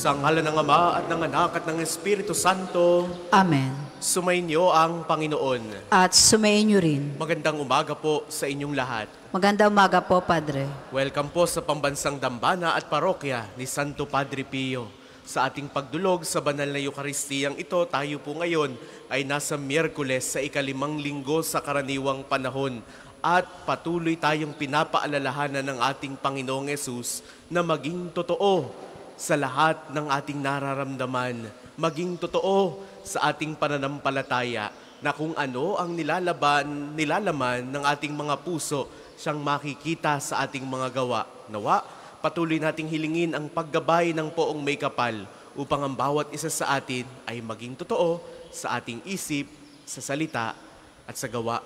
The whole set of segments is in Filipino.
Sa ngalan ng Ama at ng Anak at ng Espiritu Santo. Amen. Sumainyo ang Panginoon. At sumainyo rin. Magandang umaga po sa inyong lahat. Magandang umaga po, Padre. Welcome po sa Pambansang Dambana at Parokya ni Santo Padre Pio. Sa ating pagdulog sa banal na Eukaristiyang ito, tayo po ngayon ay nasa Miyerkules sa ika-5 linggo sa karaniwang panahon. At patuloy tayong pinapaalalahanan ng ating Panginoong Yesus na maging totoo sa lahat ng ating nararamdaman, maging totoo sa ating pananampalataya na kung ano ang nilalaman ng ating mga puso siyang makikita sa ating mga gawa. Nawa, patuloy nating hilingin ang paggabay ng poong may kapal upang ang bawat isa sa atin ay maging totoo sa ating isip, sa salita at sa gawa.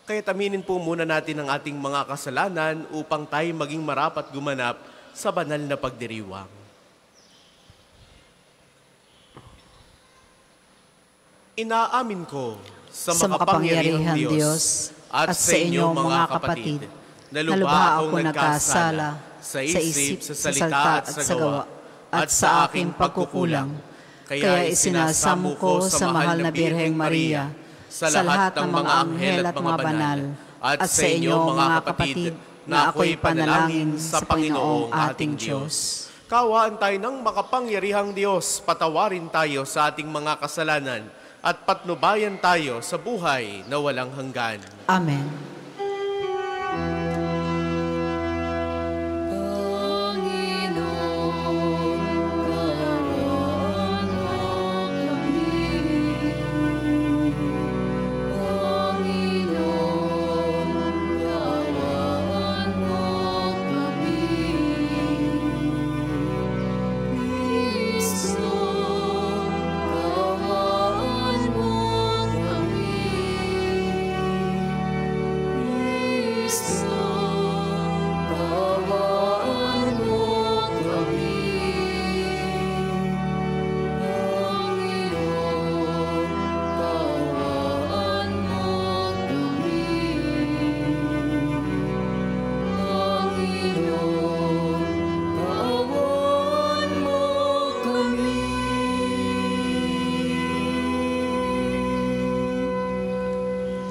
Kaya aminin po muna natin ang ating mga kasalanan upang tayo maging marapat gumanap sa banal na pagdiriwang. Inaamin ko sa makapangyarihang Diyos at sa inyong mga kapatid na lubha akong nagkasala sa isip, sa salita at sa gawa at sa aking pagkukulang. Kaya isinasamo ko sa mahal na Birheng Maria, sa lahat ng mga anghel at mga banal, at sa inyong mga kapatid na ako'y panalangin sa Panginoong ating Diyos. Kawaan tayo ng makapangyarihang Diyos, patawarin tayo sa ating mga kasalanan, at patnubayan tayo sa buhay na walang hanggan. Amen.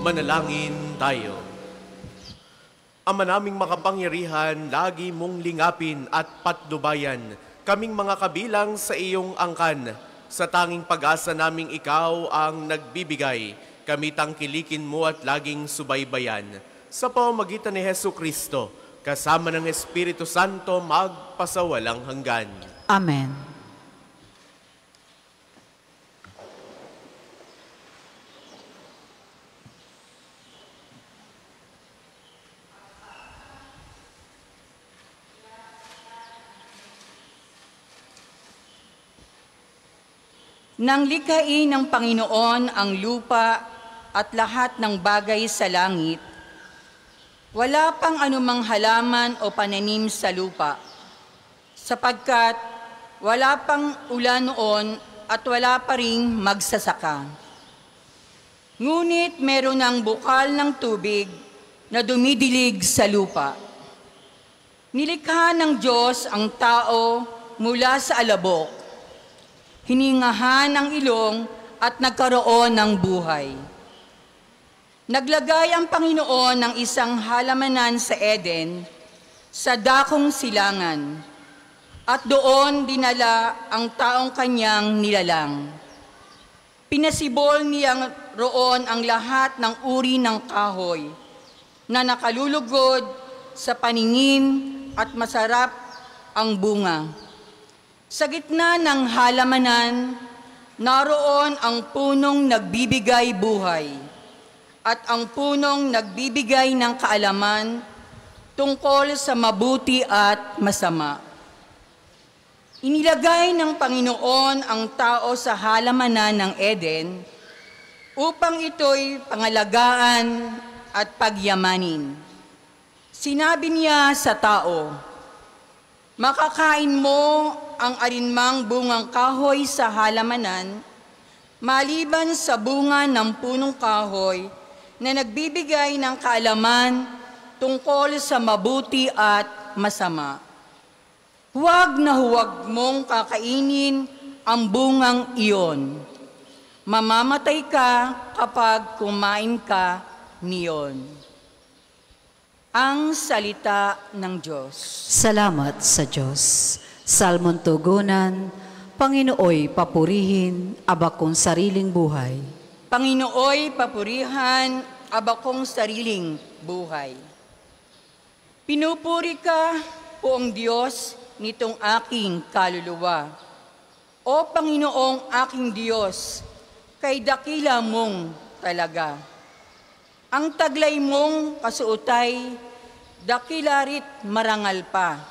Manalangin tayo. Ama naming makapangyarihan, lagi mong lingapin at patnubayan kaming mga kabilang sa iyong angkan. Sa tanging pag-asa naming ikaw ang nagbibigay, kami tangkilikin mo at laging subaybayan. Sa pamamagitan ni Jesucristo, kasama ng Espiritu Santo, magpasawalang hanggan. Amen. Nang likhain ng Panginoon ang lupa at lahat ng bagay sa langit, wala pang anumang halaman o pananim sa lupa, sapagkat wala pang ulan noon at wala pa ring magsasaka. Ngunit meron ng bukal ng tubig na dumidilig sa lupa. Nilikha ng Diyos ang tao mula sa alabok, hiningahan ang ilong at nagkaroon ng buhay. Naglagay ang Panginoon ng isang halamanan sa Eden, sa dakong silangan, at doon dinala ang taong kanyang nilalang. Pinasibol niya roon ang lahat ng uri ng kahoy na nakalulugod sa paningin at masarap ang bunga. Sa gitna ng halamanan, naroon ang punong nagbibigay buhay at ang punong nagbibigay ng kaalaman tungkol sa mabuti at masama. Inilagay ng Panginoon ang tao sa halamanan ng Eden upang ito'y pangalagaan at pagyamanin. Sinabi niya sa tao, "Makakain mo ang alinmang bungang kahoy sa halamanan, maliban sa bunga ng punong kahoy na nagbibigay ng kaalaman tungkol sa mabuti at masama. Huwag na huwag mong kakainin ang bungang iyon. Mamamatay ka kapag kumain ka niyon. Ang salita ng Diyos. Salamat sa Diyos. Salmon tugunan, Panginooy papurihin, abakong sariling buhay. Panginooy papurihan, abakong sariling buhay. Pinupuri ka, Poong Diyos, nitong aking kaluluwa. O Panginoong aking Diyos, kay dakila mong talaga. Ang taglay mong kasuotay, dakila rit marangal pa.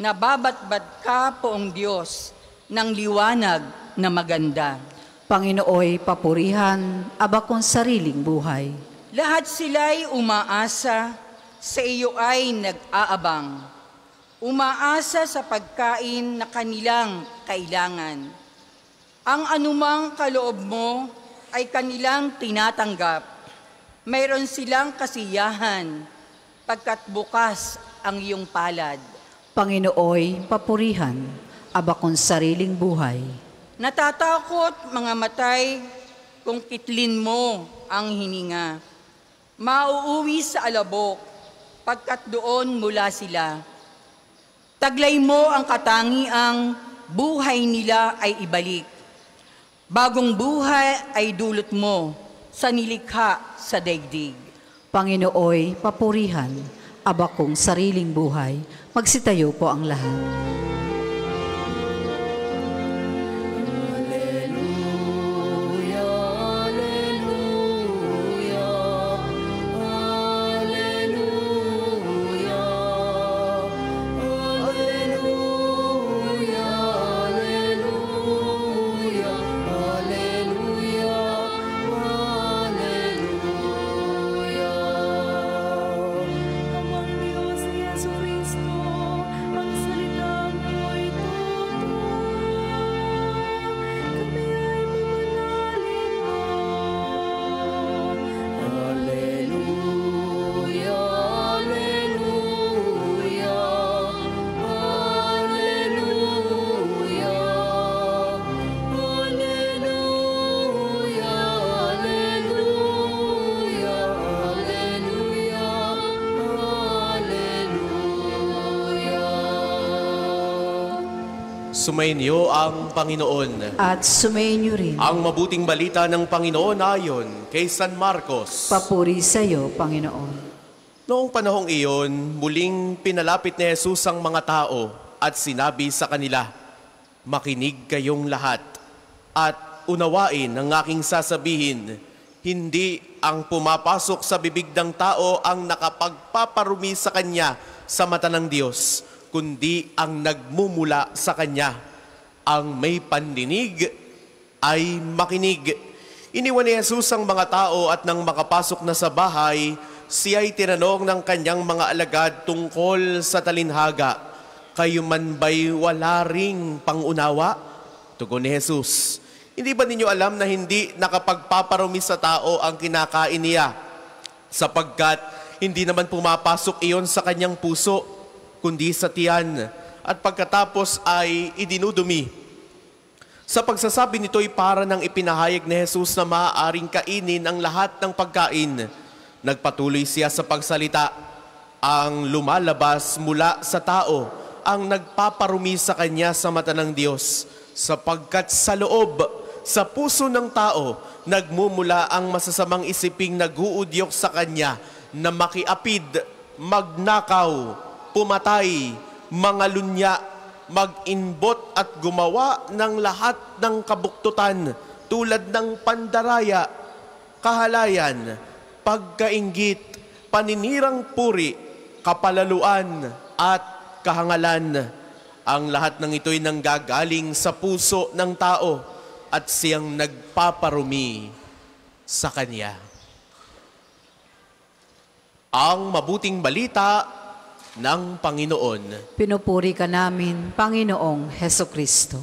Nababatbat ka, Poong Diyos, ng liwanag na maganda. Panginooy papurihan, abakong sariling buhay. Lahat sila'y umaasa, sa iyo ay nag-aabang. Umaasa sa pagkain na kanilang kailangan. Ang anumang kaloob mo ay kanilang tinatanggap. Mayroon silang kasiyahan, pagkat bukas ang iyong palad. Panginooy papurihan, abakong sariling buhay. Natatakot mga matay kung kitlin mo ang hininga. Mauuwi sa alabok, pagkat doon mula sila. Taglay mo ang katangiang buhay nila ay ibalik. Bagong buhay ay dulot mo sa nilikha sa daigdig. Panginooy papurihan, abakong sariling buhay. Magsitayo po ang lahat. Sumainyo ang Panginoon. At sumainyo rin. Ang mabuting balita ng Panginoon ayon kay San Marcos. Papuri sa iyo, Panginoon. Noong panahong iyon, muling pinalapit ni Jesus ang mga tao at sinabi sa kanila, "Makinig kayong lahat at unawain ang aking sasabihin. Hindi ang pumapasok sa bibig ng tao ang nakapagpaparumi sa kanya sa mata ng Diyos, kundi ang nagmumula sa Kanya. Ang may pandinig ay makinig." Iniwan ni Jesus ang mga tao at nang makapasok na sa bahay, siya'y tinanong ng kanyang mga alagad tungkol sa talinhaga, "Kayo man ba'y wala ring pangunawa?" Tugon ni Jesus, "Hindi ba ninyo alam na hindi nakapagpaparumi sa tao ang kinakain niya? Sapagkat hindi naman pumapasok iyon sa kanyang puso, kundi sa tiyan, at pagkatapos ay idinudumi." Sa pagsasabi nito'y para nang ipinahayag ni Jesus na maaaring kainin ang lahat ng pagkain. Nagpatuloy siya sa pagsalita, "Ang lumalabas mula sa tao ang nagpaparumi sa kanya sa mata ng Diyos, sapagkat sa loob, sa puso ng tao, nagmumula ang masasamang isiping naguudyok sa kanya na makiapid, magnakaw, pumatay, mangalunya, mag-inbot at gumawa ng lahat ng kabuktutan tulad ng pandaraya, kahalayan, pagkainggit, paninirang puri, kapalaluan at kahangalan. Ang lahat ng ito'y nanggagaling sa puso ng tao at siyang nagpaparumi sa kanya. Ang mabuting balita ng Panginoon. Pinupuri ka namin, Panginoong Hesukristo.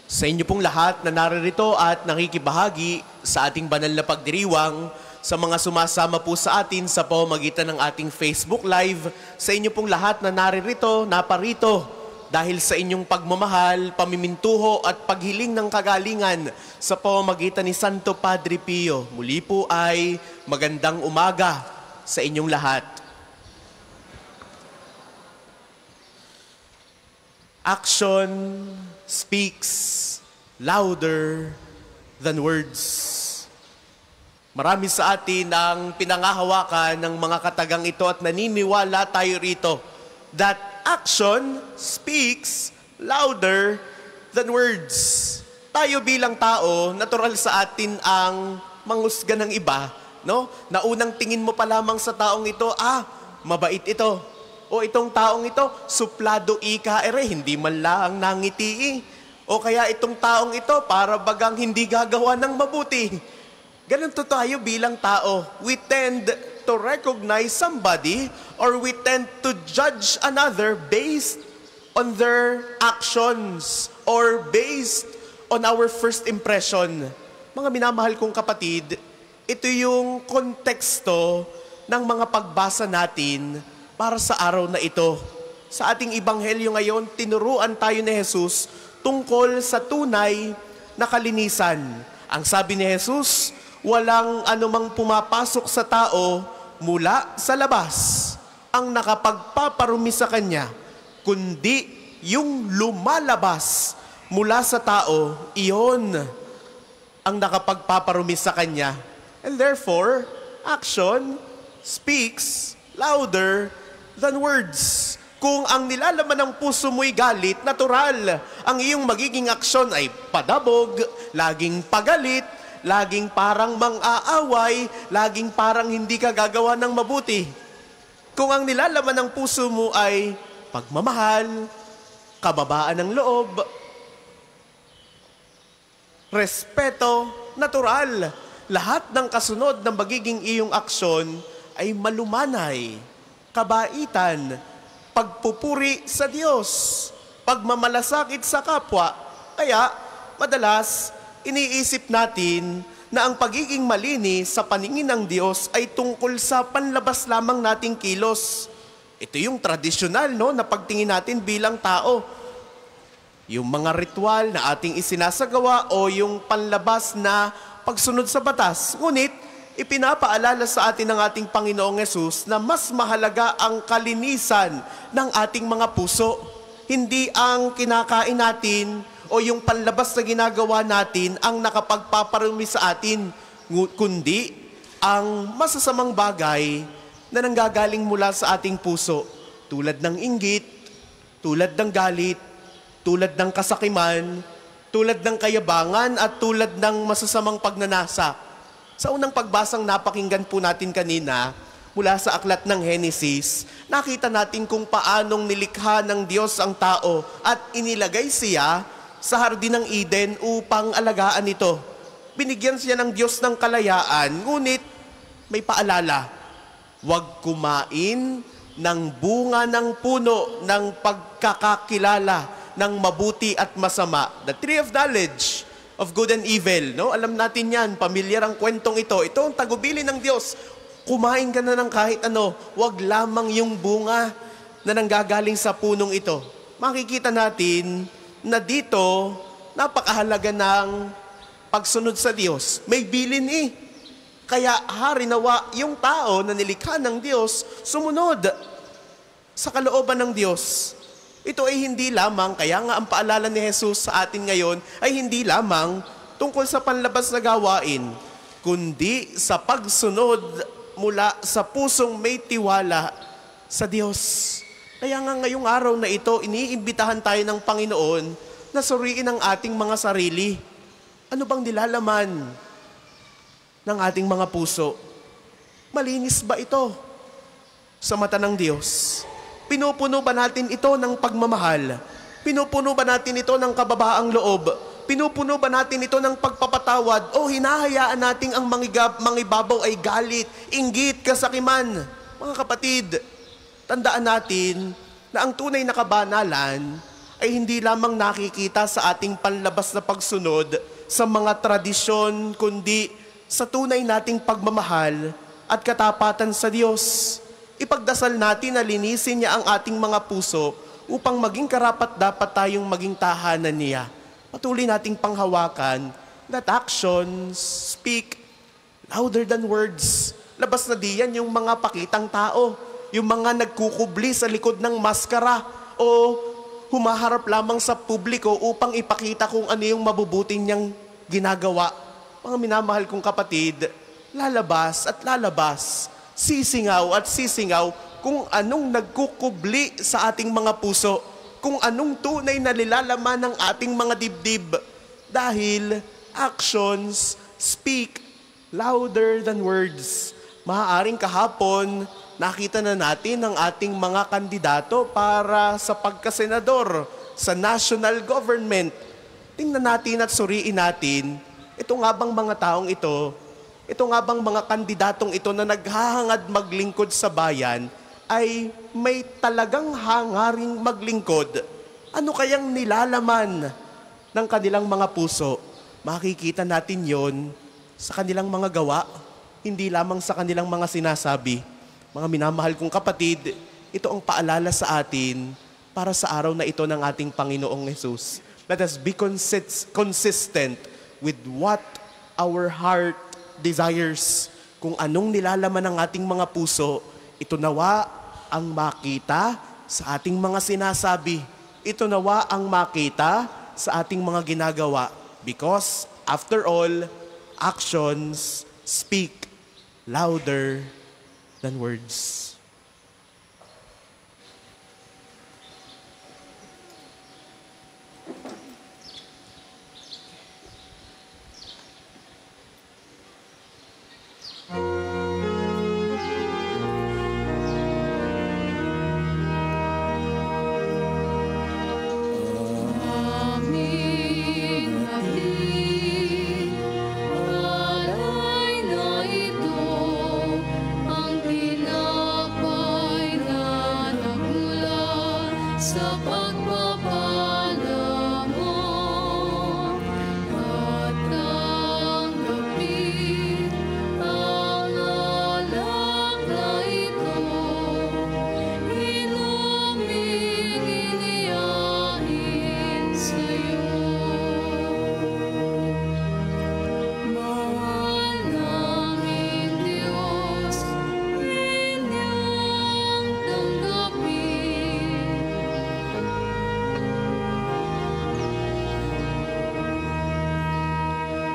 Sa inyo pong lahat na naririto at nakikibahagi sa ating banal na pagdiriwang, sa mga sumasama po sa atin sa pamamagitan ng ating Facebook Live, sa inyo pong lahat na naririto, naparito, dahil sa inyong pagmamahal, pamimintuho at paghiling ng kagalingan sa pamamagitan ni Santo Padre Pio. Muli po ay magandang umaga sa inyong lahat. Action speaks louder than words. Marami sa atin ang pinangahawakan ng mga katagang ito at naniniwala tayo rito that action speaks louder than words. Tayo bilang tao, natural sa atin ang manghusga ng iba, no? Na unang tingin mo pa lamang sa taong ito, mabait ito. O itong taong ito, suplado ika ere, hindi man lang nangiti. O kaya itong taong ito, para bagang hindi gagawa ng mabuti. Ganito tayo bilang tao. We tend to recognize somebody or we tend to judge another based on their actions or based on our first impression. Mga minamahal kong kapatid, ito yung konteksto ng mga pagbasa natin para sa araw na ito. Sa ating ebanghelyo ngayon, tinuruan tayo ni Jesus tungkol sa tunay na kalinisan. Ang sabi ni Jesus, walang anumang pumapasok sa tao mula sa labas ang nakapagpaparumi sa kanya, kundi yung lumalabas mula sa tao, iyon ang nakapagpaparumi sa kanya. And therefore, action speaks louder than words. Kung ang nilalaman ng puso mo'y galit, natural. Ang iyong magiging aksyon ay padabog, laging pagalit, laging parang mang-aaway, laging parang hindi ka gagawa ng mabuti. Kung ang nilalaman ng puso mo ay pagmamahal, kababaan ng loob, respeto, natural. Lahat ng kasunod ng magiging iyong aksyon ay malumanay, kabaitan, pagpupuri sa Diyos, pagmamalasakit sa kapwa. Kaya, madalas, iniisip natin na ang pagiging malinis sa paningin ng Diyos ay tungkol sa panlabas lamang nating kilos. Ito yung tradisyonal, no, na pagtingin natin bilang tao. Yung mga ritual na ating isinasagawa o yung panlabas na pagsunod sa batas. Ngunit, ipinapaalala sa atin ng ating Panginoong Hesus na mas mahalaga ang kalinisan ng ating mga puso. Hindi ang kinakain natin o yung panlabas na ginagawa natin ang nakapagpaparumi sa atin, kundi ang masasamang bagay na nanggagaling mula sa ating puso, tulad ng inggit, tulad ng galit, tulad ng kasakiman, tulad ng kayabangan at tulad ng masasamang pagnanasa. Sa unang pagbasang napakinggan po natin kanina, mula sa aklat ng Henesis, nakita natin kung paanong nilikha ng Diyos ang tao at inilagay siya sa hardin ng Eden upang alagaan ito. Binigyan siya ng Diyos ng kalayaan, ngunit may paalala, huwag kumain ng bunga ng puno ng pagkakakilala ng mabuti at masama. The tree of knowledge of good and evil, no? Alam natin yan, pamilyar ang kwentong ito. Ito ang tagubili ng Diyos. Kumain ka na ng kahit ano, wag lamang yung bunga na nanggagaling sa punong ito. Makikita natin na dito, napakahalaga ng pagsunod sa Diyos. May bilin Kaya harinawa yung tao na nilikha ng Diyos, sumunod sa kalooban ng Diyos. Ito ay hindi lamang, kaya nga ang paalala ni Jesus sa atin ngayon ay hindi lamang tungkol sa panlabas na gawain, kundi sa pagsunod mula sa pusong may tiwala sa Diyos. Kaya nga ngayong araw na ito, iniimbitahan tayo ng Panginoon na suriin ang ating mga sarili. Ano bang nilalaman ng ating mga puso? Malinis ba ito sa mata ng Diyos? Pinupuno ba natin ito ng pagmamahal? Pinupuno ba natin ito ng kababaang loob? Pinupuno ba natin ito ng pagpapatawad? O hinahayaan nating ang mangibabaw ay galit, inggit, kasakiman? Mga kapatid, tandaan natin na ang tunay na kabanalan ay hindi lamang nakikita sa ating panlabas na pagsunod sa mga tradisyon, kundi sa tunay nating pagmamahal at katapatan sa Diyos. Ipagdasal natin na linisin niya ang ating mga puso upang maging karapat-dapat tayong maging tahanan niya. Patuloy nating panghawakan that actions speak louder than words. Labas na diyan yung mga pakitang tao, yung mga nagkukubli sa likod ng maskara o humaharap lamang sa publiko upang ipakita kung ano yung mabubuting niyang ginagawa. Mga minamahal kong kapatid, lalabas at lalabas, sisingaw at sisingaw kung anong nagkukubli sa ating mga puso, kung anong tunay na nilalaman ng ating mga dibdib. Dahil actions speak louder than words. Maaaring kahapon, nakita na natin ang ating mga kandidato para sa pagkasenador sa national government. Tingnan natin at suriin natin, ito nga bang mga taong ito nga bang mga kandidatong ito na naghahangad maglingkod sa bayan ay may talagang hangaring maglingkod? Ano kayang nilalaman ng kanilang mga puso? Makikita natin yon sa kanilang mga gawa, hindi lamang sa kanilang mga sinasabi. Mga minamahal kong kapatid, ito ang paalala sa atin para sa araw na ito ng ating Panginoong Hesus. Let us be consistent with what our heart desires. Kung anong nilalaman ng ating mga puso, ito nawa ang makita sa ating mga sinasabi. Ito nawa ang makita sa ating mga ginagawa. Because, after all, actions speak louder than words.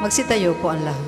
Magsitayo po ang lahat.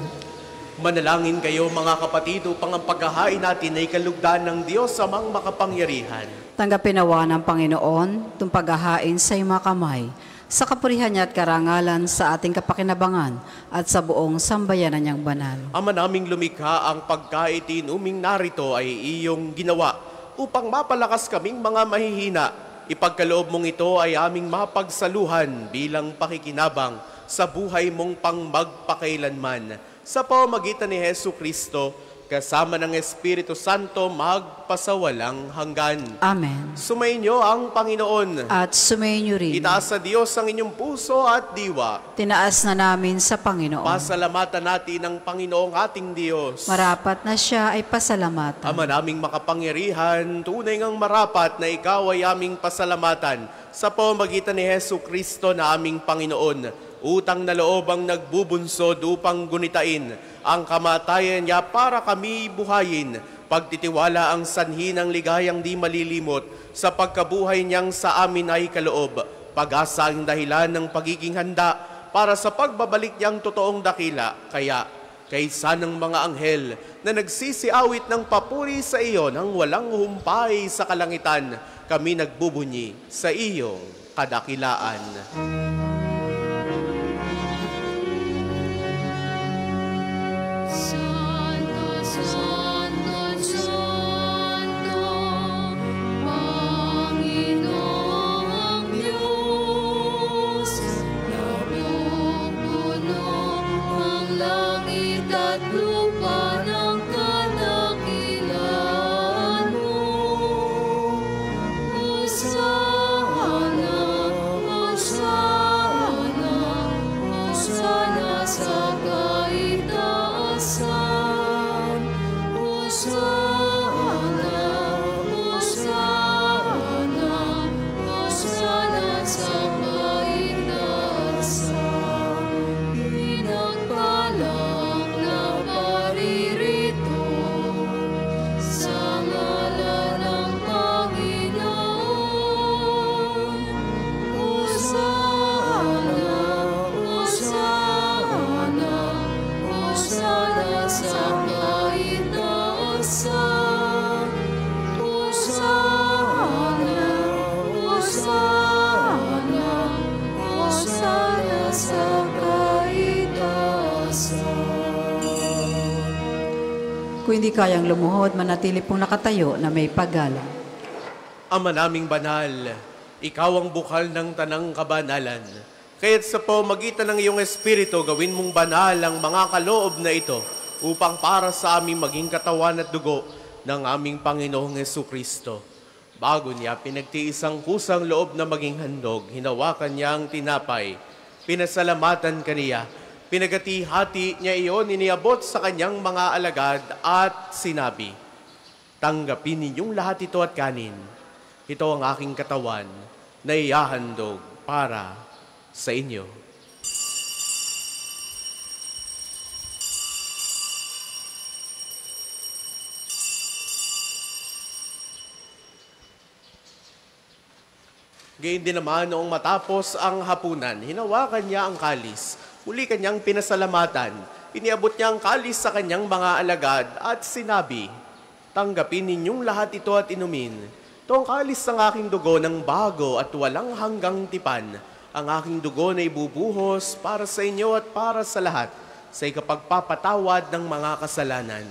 Manalangin kayo mga kapatid upang ang paghahain natin ay kalugdan ng Diyos amang makapangyarihan. Tanggapin nawa ng Panginoon itong paghahain sa iyong mga kamay, sa kapurihan niya at karangalan sa ating kapakinabangan at sa buong sambayanan niyang banal. Ama naming lumikha, ang pagkaitin uming narito ay iyong ginawa upang mapalakas kaming mga mahihina. Ipagkaloob mong ito ay aming mapagsaluhan bilang pakikinabang sa buhay mong pang magpakailanman. Sa pamamagitan ni Hesu Kristo, kasama ng Espiritu Santo, magpasawalang hanggan. Amen. Sumainyo ang Panginoon. At sumainyo rin. Itaas sa Diyos ang inyong puso at diwa. Tinaas na namin sa Panginoon. Pasalamatan natin ang Panginoong ating Diyos. Marapat na siya ay pasalamatan. Ama naming makapangyarihan, tunay ngang marapat na ikaw ay aming pasalamatan sa pamamagitan ni Hesu Kristo na aming Panginoon. Utang na loob ang nagbubunsod upang gunitain ang kamatayan niya para kami buhayin. Pagtitiwala ang sanhi ng ligayang di malilimot sa pagkabuhay niyang sa amin ay kaloob. Pag-asa ang dahilan ng pagiging handa para sa pagbabalik niyang totoong dakila. Kaya, kaysa ng mga anghel na nagsisiawit ng papuri sa iyo nang walang humpay sa kalangitan, kami nagbubunyi sa iyong kadakilaan. Hosanna, Hosanna. hindi kayang lumuhod, manatili pong nakatayo na may paggalang. Ama naming banal, ikaw ang bukal ng tanang kabanalan. Kaya't sa pamamagitan ng iyong Espiritu, gawin mong banal ang mga kaloob na ito upang para sa aming maging katawan at dugo ng aming Panginoong Jesucristo. Bago niya pinagtiis ang kusang loob na maging handog, hinawakan niya ang tinapay, pinasalamatan kaniya, pinagati-hati niya iyon, iniabot sa kanyang mga alagad at sinabi, "Tanggapin ninyong lahat ito at kanin. Ito ang aking katawan na ihahandog para sa inyo." Gayun din naman noong matapos ang hapunan, hinawakan niya ang kalis. Muli kanyang pinasalamatan. Iniabot niya ang kalis sa kanyang mga alagad at sinabi, "Tanggapin ninyong lahat ito at inumin. Ito ang kalis ng aking dugo ng bago at walang hanggang tipan. Ang aking dugo na ibubuhos para sa inyo at para sa lahat sa ikapagpapatawad ng mga kasalanan.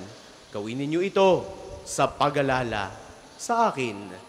Gawin ninyo ito sa pag-alala sa akin."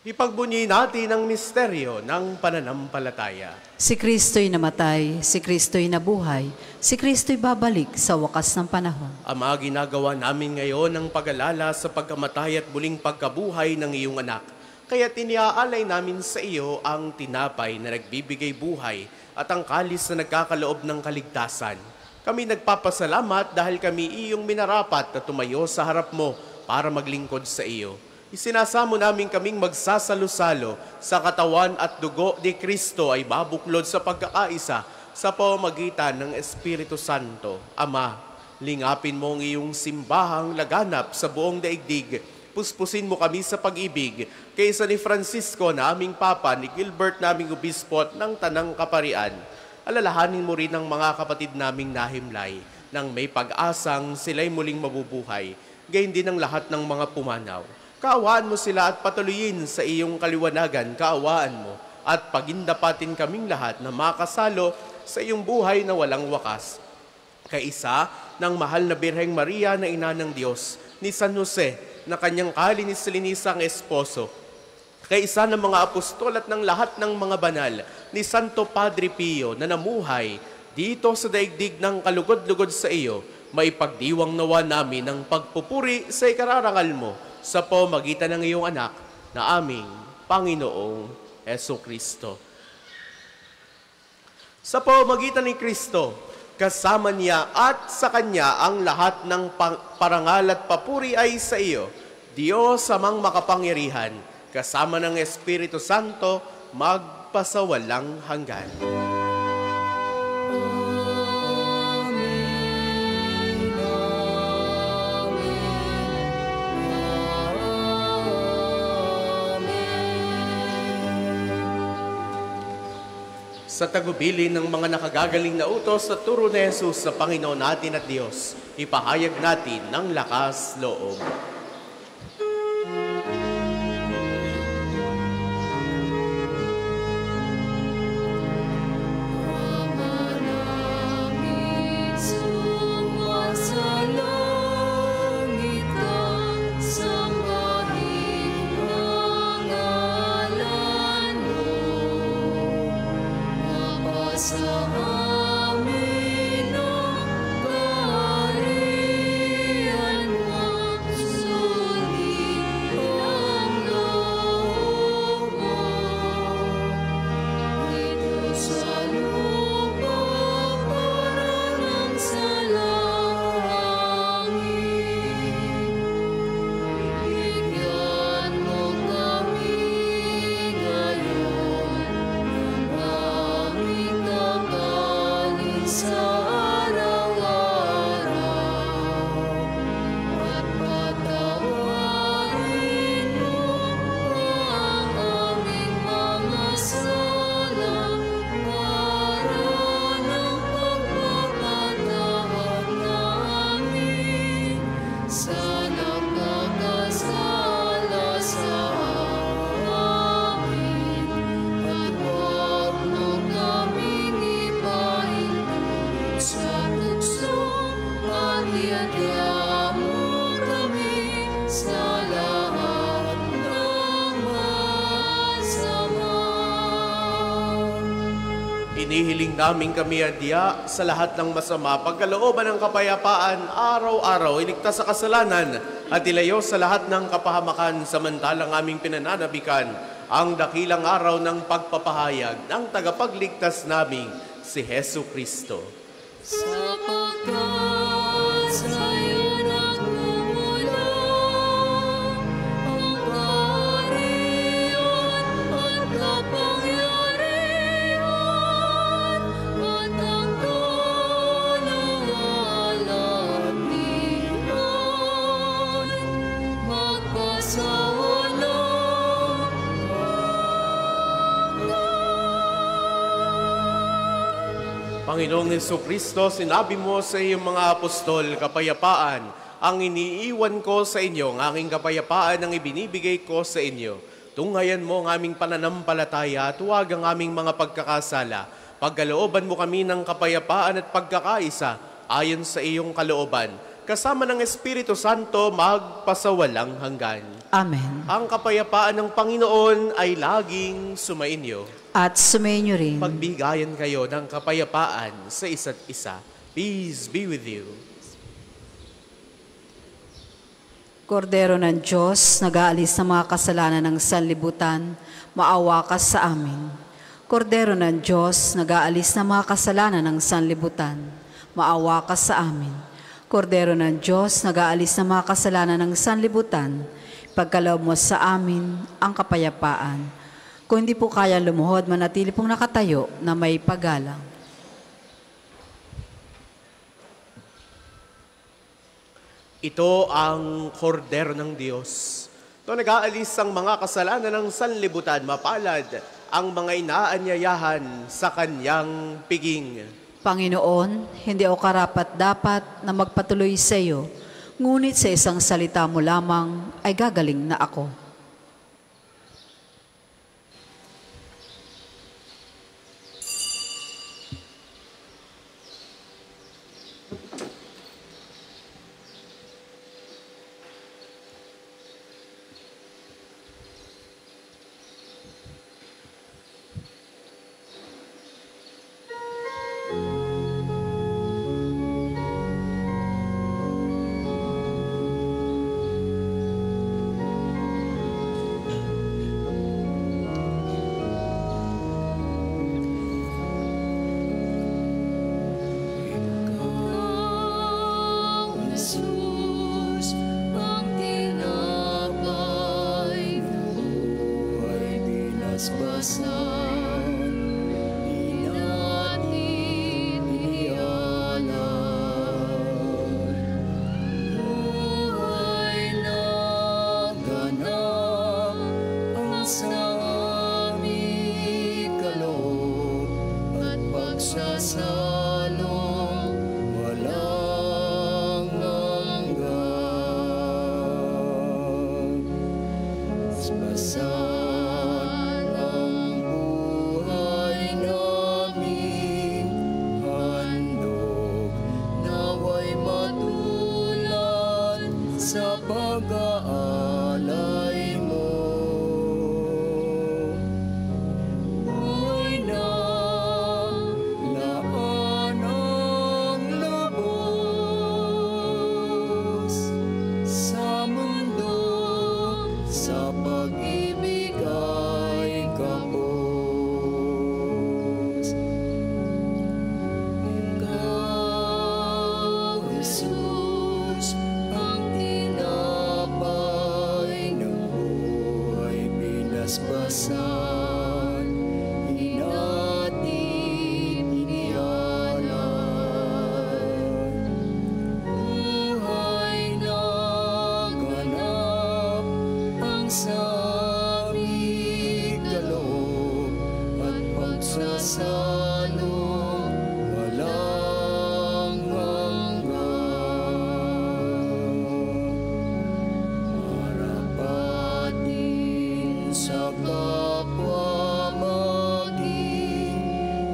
Ipagbunyi natin ang misteryo ng pananampalataya. Si Kristo'y namatay, si Kristo'y nabuhay, si Kristo'y babalik sa wakas ng panahon. Ama, ginagawa namin ngayon ang pag-alala sa pagkamatay at muling pagkabuhay ng iyong anak. Kaya tiniaalay namin sa iyo ang tinapay na nagbibigay buhay at ang kalis na nagkakaloob ng kaligtasan. Kami nagpapasalamat dahil kami iyong minarapat na tumayo sa harap mo para maglingkod sa iyo. Isinasamo namin kaming magsasalo-salo sa katawan at dugo ni Kristo ay mabuklod sa pagkakaisa sa pamamagitan ng Espiritu Santo. Ama, lingapin mo ang iyong simbahang laganap sa buong daigdig. Puspusin mo kami sa pag-ibig kaysa ni Francisco na aming Papa, ni Gilbert naming Obispo ng Tanang Kaparian. Alalahanin mo rin ang mga kapatid naming nahimlay nang may pag-asang sila'y muling mabubuhay. Gayon din ang lahat ng mga pumanaw. Kaawaan mo sila at patuloyin sa iyong kaliwanagan, kaawaan mo at pagindapatin kaming lahat na makasalo sa iyong buhay na walang wakas. Kaisa ng mahal na Birheng Maria na ina ng Diyos, ni San Jose na kanyang kalinis-linisang esposo, kaisa ng mga apostol at ng lahat ng mga banal, ni Santo Padre Pio na namuhay dito sa daigdig ng kalugod-lugod sa iyo, maipagdiwang nawa namin ang pagpupuri sa ikararangal mo sa pamamagitan ng iyong anak na aming Panginoong Jesucristo. Sa pamamagitan ni Kristo, kasama niya at sa Kanya ang lahat ng parangal at papuri ay sa iyo, Diyos amang makapangyarihan, kasama ng Espiritu Santo, magpasawalang hanggan. Sa tagubilin ng mga nakagagaling na utos sa turo ni Jesus sa Panginoon natin at Diyos, ipahayag natin ng lakas loob. Hinihiling namin kami adya sa lahat ng masama, pagkalooban ng kapayapaan, araw-araw, iligtas sa kasalanan at ilayo sa lahat ng kapahamakan, samantalang aming pinananabikan ang dakilang araw ng pagpapahayag ng tagapagligtas naming si Hesu Kristo. Sapagkat sa'yo nagmumula ang kaharian at kapangyarihan at ang kalwalhatian magpasawalang Panginoong Jesucristo, sinabi mo sa iyong mga apostol, kapayapaan ang iniiwan ko sa inyo, ang aking kapayapaan ang ibinibigay ko sa inyo. Tunghayan mo ang aming pananampalataya at huwag ang aming mga pagkakasala. Pagkalooban mo kami ng kapayapaan at pagkakaisa ayon sa iyong kalooban. Kasama ng Espiritu Santo magpasawalang hanggan. Amen. Ang kapayapaan ng Panginoon ay laging sumainyo. At sumainyo rin. Pagbigayan kayo ng kapayapaan sa isa't isa. Peace be with you. Kordero ng Diyos, nag-aalis ng mga kasalanan ng sanlibutan, maawa ka sa amin. Kordero ng Diyos, nag-aalis ng mga kasalanan ng sanlibutan, maawa ka sa amin. Kordero ng Diyos, nag-aalis ng mga kasalanan ng sanlibutan, pagkaloob mo sa amin ang kapayapaan. Kung hindi po kaya lumuhod, manatili pong nakatayo na may paggalang. Ito ang kordero ng Diyos. Ito nag-aalis ang mga kasalanan ng sanlibutan, mapalad ang mga inaanyayahan sa kanyang piging. Panginoon, hindi ako karapat-dapat na magpatuloy sa iyo, ngunit sa isang salita mo lamang ay gagaling na ako. Jesus, ang tinapay na buhay binasbasan, di natin ialay. Buhay na ganap ang sa aming kaloob at pagsasalong walang hanggan. Basbasan ang buhay namin, handog naway matulad sa pag-aalay mo. Buhay na laan ang lubos sa mundo, sa pag-ibig ay kapos. Ikaw, Jesus, ang tinapay ng buhay binasbasan, di natin inialay. Buhay na ganap ang sa aming kaloob at pagsasalong walang hanggan. Marapatin sa kapwa maging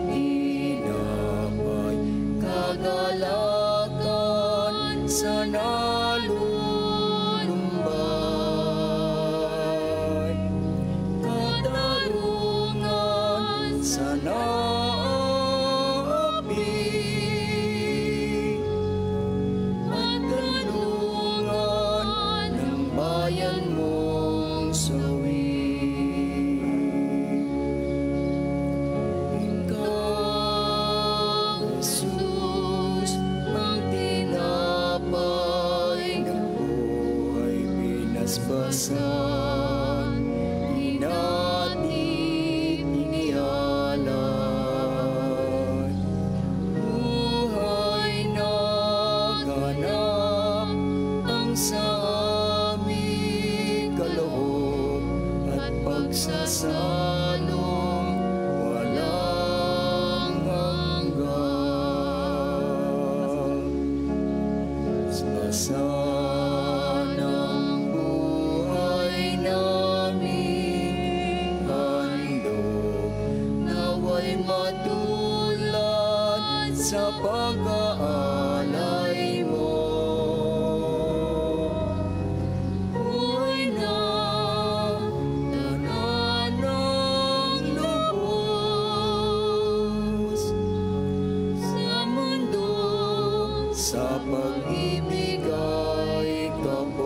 tinapay, kagalakan sa nalulumbay, katarungan sa salong walang hanggan. Sa sanang buhay namin handog, naway matulad sa pag-aalay mo. Buhay na tanan ng lubos sa mundo, sa pag-ibig ay kapos.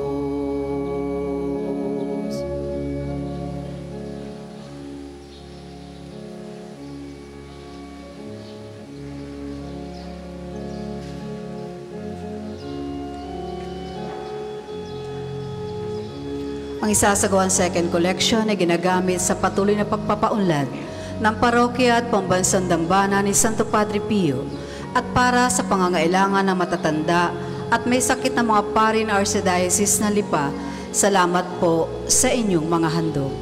Ang isasagawang second collection ay ginagamit sa patuloy na pagpapaunlad ng parokya at pambansang dambana ni Santo Padre Pio at para sa pangangailangan ng matatanda at may sakit na mga pari ng Archdiocese ng Lipa. Salamat po sa inyong mga handog.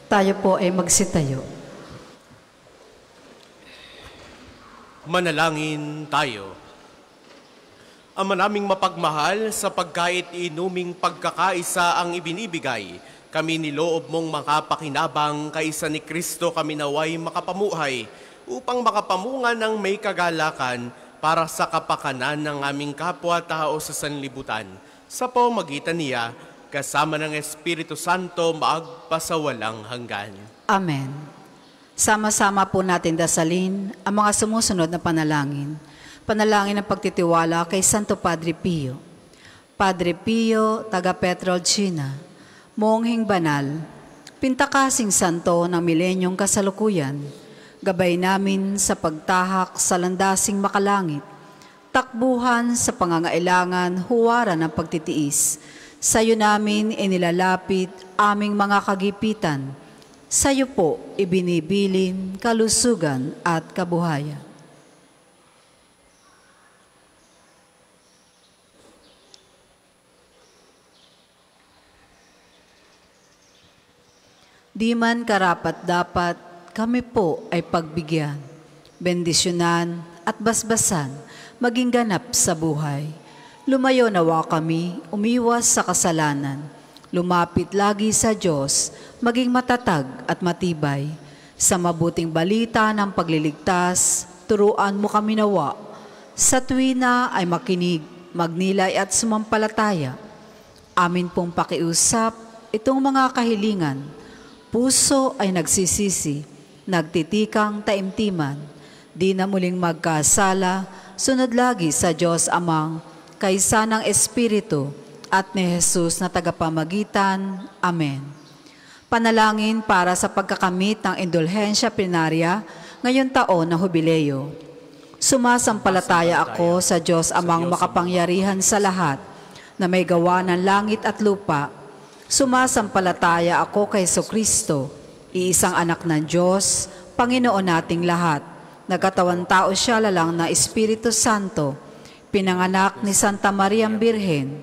Tayo po ay magsitayo. Manalangin tayo. Ama naming mapagmahal, sa pagkait inuming pagkakaisa ang ibinibigay, kami niloob mong makapakinabang kaisa ni Kristo kami naway makapamuhay, upang makapamunga ng may kagalakan para sa kapakanan ng aming kapwa-tao sa sanlibutan. Sa pamamagitan niya, kasama ng Espiritu Santo, magpasawalang hanggan. Amen. Sama-sama po natin dasalin ang mga sumusunod na panalangin. Panalangin ng pagtitiwala kay Santo Padre Pio. Padre Pio, taga Petrolcina, monghing banal, pintakasing santo ng milenyong kasalukuyan, gabay namin sa pagtahak sa landasing makalangit, takbuhan sa pangangailangan, huwaran ng pagtitiis. Sa'yo namin inilalapit aming mga kagipitan. Sa'yo po ibinibilin kalusugan at kabuhayan. Di man karapat-dapat, kami po ay pagbigyan, bendisyonan at basbasan, maging ganap sa buhay. Lumayo nawa kami, umiwas sa kasalanan, lumapit lagi sa Diyos, maging matatag at matibay. Sa mabuting balita ng pagliligtas, turuan mo kami nawa. Sa tuwina ay makinig, magnilay at sumampalataya. Amin pong pakiusap itong mga kahilingan. Puso ay nagsisisi, nagtitikang taimtiman. Di na muling magkasala, sunod lagi sa Diyos Amang, kaysa ng Espiritu at ni Jesus na tagapamagitan. Amen. Panalangin para sa pagkakamit ng indulhensya plenarya ngayong taon na hubileo. Sumasampalataya ako sa Diyos Amang makapangyarihan sa lahat, na may gawa ng langit at lupa. Sumasampalataya ako kay Jesucristo, iisang anak ng Diyos, Panginoon nating lahat. Nagkatawan tao siya lalang na Espiritu Santo, pinanganak ni Santa Maria Birhen,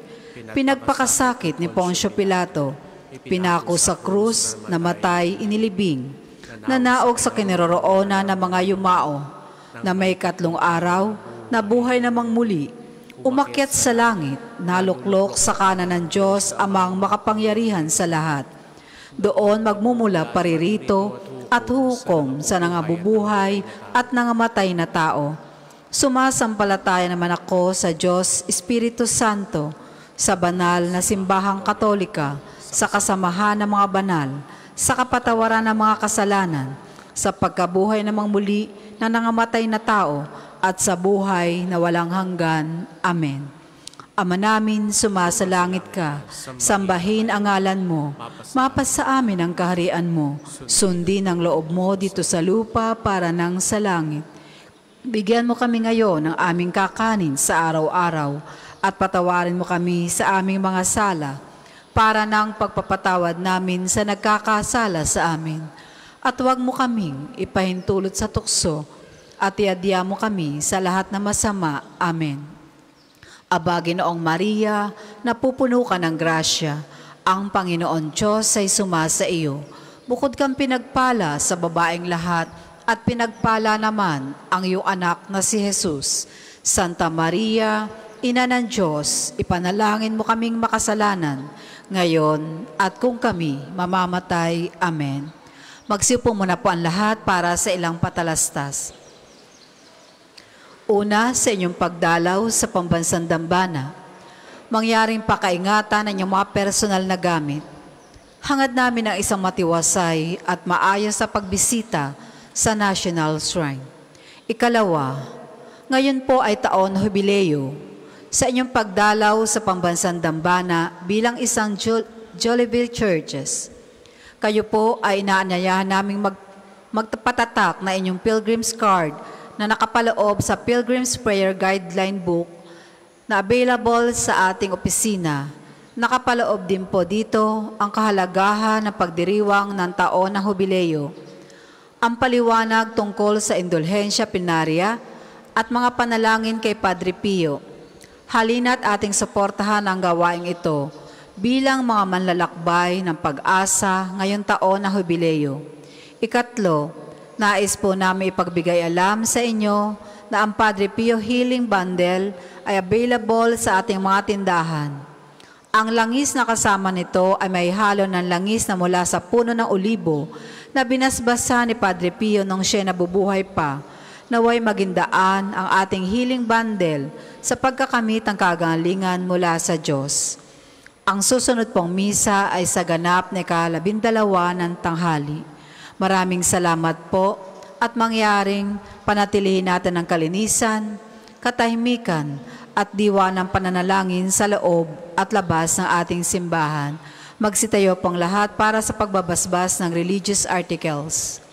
pinagpakasakit ni Poncio Pilato, pinako sa krus, namatay, inilibing, nanaog sa kinaroroonan ng mga yumao, na may 3 araw, nabuhay namang muli, umakyat sa langit, naluklok sa kanan ng Diyos amang makapangyarihan sa lahat. Doon magmumula paririto at hukom sa nangabubuhay at nangamatay na tao. Sumasampalataya naman ako sa Diyos Espiritu Santo, sa banal na simbahang katolika, sa kasamahan ng mga banal, sa kapatawaran ng mga kasalanan, sa pagkabuhay namang muli na nangamatay na tao, at sa buhay na walang hanggan. Amen. Ama namin, sumasalangit ka, sambahin ang ngalan mo, mapasa amin ang kaharian mo, sundin ang loob mo dito sa lupa para nang sa langit. Bigyan mo kami ngayon ng aming kakanin sa araw-araw, at patawarin mo kami sa aming mga sala, para nang pagpapatawad namin sa nagkakasala sa amin. At huwag mo kaming ipahintulot sa tukso, at iadya mo kami sa lahat na masama. Amen. Aba, Ginoong Maria, napupuno ka ng grasya, ang Panginoon Diyos ay sumasa iyo. Bukod kang pinagpala sa babaeng lahat, at pinagpala naman ang iyong anak na si Jesus. Santa Maria, Ina ng Diyos, ipanalangin mo kaming makasalanan, ngayon at kung kami mamamatay. Amen. Magsiupo muna po ang lahat para sa ilang patalastas. Una, sa inyong pagdalaw sa pambansang dambana, mangyaring pakaingatan ng inyong mga personal na gamit. Hangad namin ang isang matiwasay at maayos sa pagbisita sa National Shrine. Ikalawa, ngayon po ay taon Jubileo. Sa inyong pagdalaw sa pambansang dambana bilang isang Jollibee Churches, kayo po ay inaanyayahan naming magpatatak na inyong Pilgrim's Card na nakapaloob sa Pilgrim's Prayer Guideline Book na available sa ating opisina. Nakapaloob din po dito ang kahalagahan ng pagdiriwang ng taon ng Jubileo, ang paliwanag tungkol sa indulhensya plenaria at mga panalangin kay Padre Pio. Halina't ating suportahan ang gawaing ito bilang mga manlalakbay ng pag-asa ngayong taon na Jubileo. Ikatlo, nais po namin ipagbigay alam sa inyo na ang Padre Pio Healing Bundle ay available sa ating mga tindahan. Ang langis na kasama nito ay may halo ng langis na mula sa puno ng olibo na binasbasa ni Padre Pio nung siya nabubuhay pa. Naway magindaan ang ating healing bundle sa pagkakamit ng kagalingan mula sa Diyos. Ang susunod pong misa ay sa ganap na ika-12 ng tanghali. Maraming salamat po at mangyaring panatilihin natin ang kalinisan, katahimikan at diwa ng pananalangin sa loob at labas ng ating simbahan. Magsitayo pong lahat para sa pagbabasbas ng religious articles.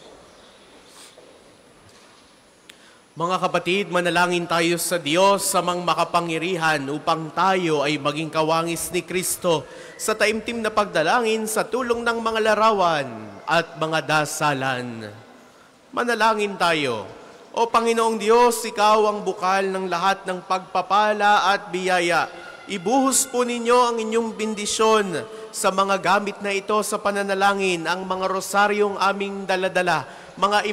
Mga kapatid, manalangin tayo sa Diyos sa mga makapangyarihan upang tayo ay maging kawangis ni Kristo sa taimtim na pagdalangin sa tulong ng mga larawan at mga dasalan. Manalangin tayo. O Panginoong Diyos, Ikaw ang bukal ng lahat ng pagpapala at biyaya. Ibuhos po ninyo ang inyong bendisyon sa mga gamit na ito sa pananalangin, ang mga rosaryong aming daladala, mga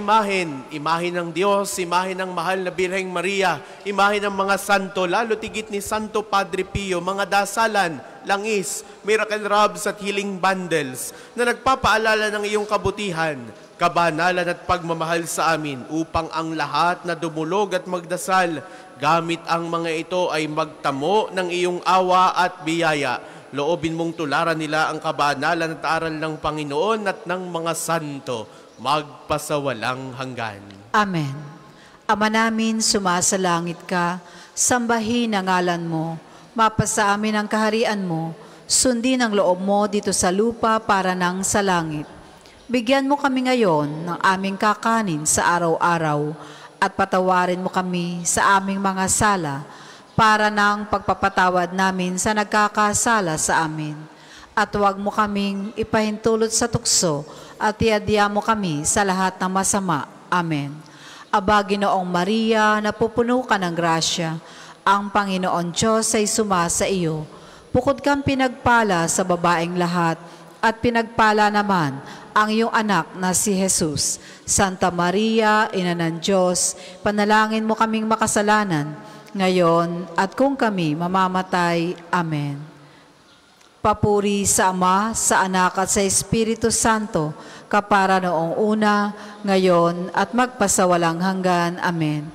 imahen ng Diyos, imahen ng mahal na Birheng Maria, imahen ng mga santo, lalo tigit ni Santo Padre Pio, mga dasalan, langis, miracle robes at healing bundles na nagpapaalala ng iyong kabutihan, kabanalan at pagmamahal sa amin upang ang lahat na dumulog at magdasal, gamit ang mga ito ay magtamo ng iyong awa at biyaya. Loobin mong tularan nila ang kabanalan at aral ng Panginoon at ng mga santo, magpasawalang hanggan. Amen. Ama namin, sumasalangit ka, sambahin ang ngalan mo, mapasa amin ang kaharian mo, sundin ang loob mo dito sa lupa para nang sa langit. Bigyan mo kami ngayon ng aming kakanin sa araw-araw at patawarin mo kami sa aming mga sala para nang pagpapatawad namin sa nagkakasala sa amin. At huwag mo kaming ipahintulot sa tukso at iadya mo kami sa lahat ng masama. Amen. Aba, Ginoong Maria, napupuno ka ng grasya, ang Panginoon Diyos ay sumasa iyo. Bukod kang pinagpala sa babaeng lahat, at pinagpala naman ang iyong anak na si Jesus. Santa Maria, Ina ng Diyos, panalangin mo kaming makasalanan, ngayon at kung kami mamamatay. Amen. Papuri sa Ama, sa Anak at sa Espiritu Santo, kapara noong una, ngayon at magpasawalang hanggan. Amen.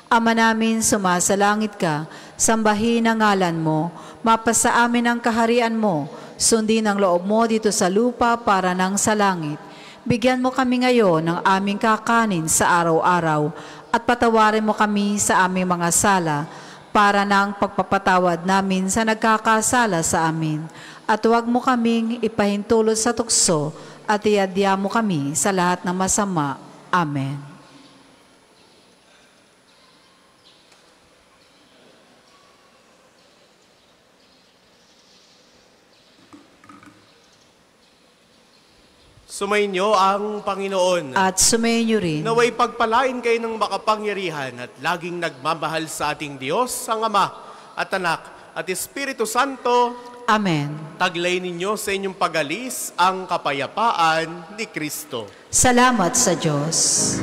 Ama namin, sumasalangit ka, sambahin ang ngalan mo, mapasa amin ang kaharian mo, sundin ang loob mo dito sa lupa para nang sa langit. Bigyan mo kami ngayon ng aming kakanin sa araw-araw at patawarin mo kami sa aming mga sala para nang pagpapatawad namin sa nagkakasala sa amin. At huwag mo kaming ipahintulot sa tukso at iadya mo kami sa lahat ng masama. Amen. Sumainyo ang Panginoon. At sumayin niyo rin. Naway pagpalain kayo ng makapangyarihan at laging nagmamahal sa ating Diyos, ang Ama at Anak at Espiritu Santo. Amen. Taglay ninyo sa inyong pag-alis ang kapayapaan ni Kristo. Salamat sa Diyos.